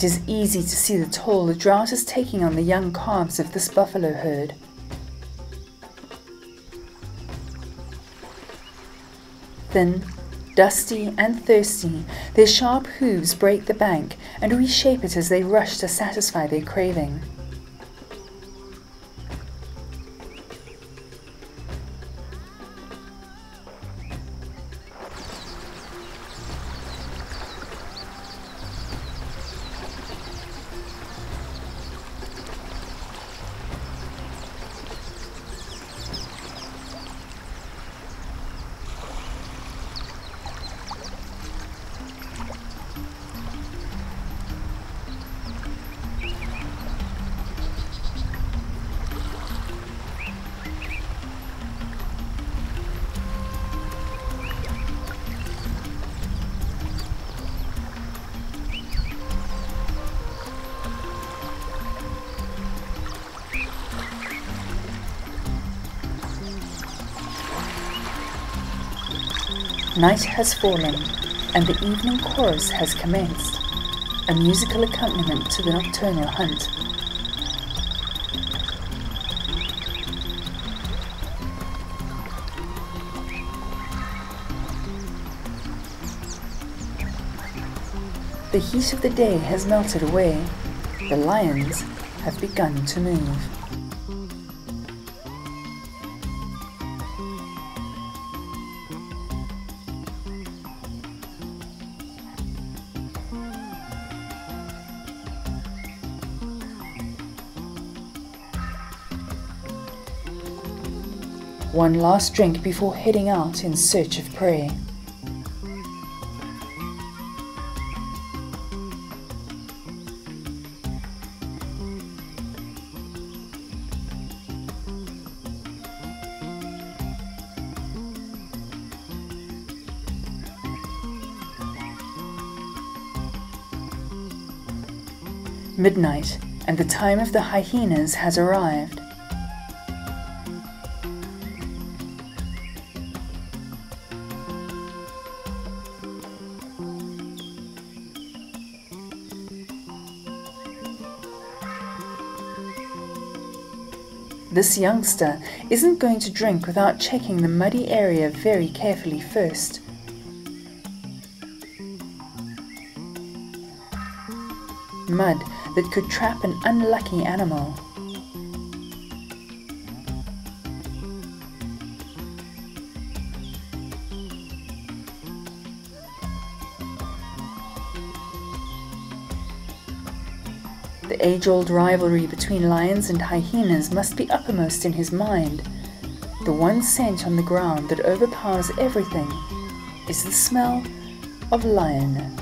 It is easy to see the toll the drought is taking on the young calves of this buffalo herd. Thin, dusty and thirsty, their sharp hooves break the bank and reshape it as they rush to satisfy their craving. Night has fallen, and the evening chorus has commenced, a musical accompaniment to the nocturnal hunt. The heat of the day has melted away. The lions have begun to move. One last drink before heading out in search of prey. Midnight, and the time of the hyenas has arrived. This youngster isn't going to drink without checking the muddy area very carefully first. Mud that could trap an unlucky animal. The age-old rivalry between lions and hyenas must be uppermost in his mind. The one scent on the ground that overpowers everything is the smell of lion.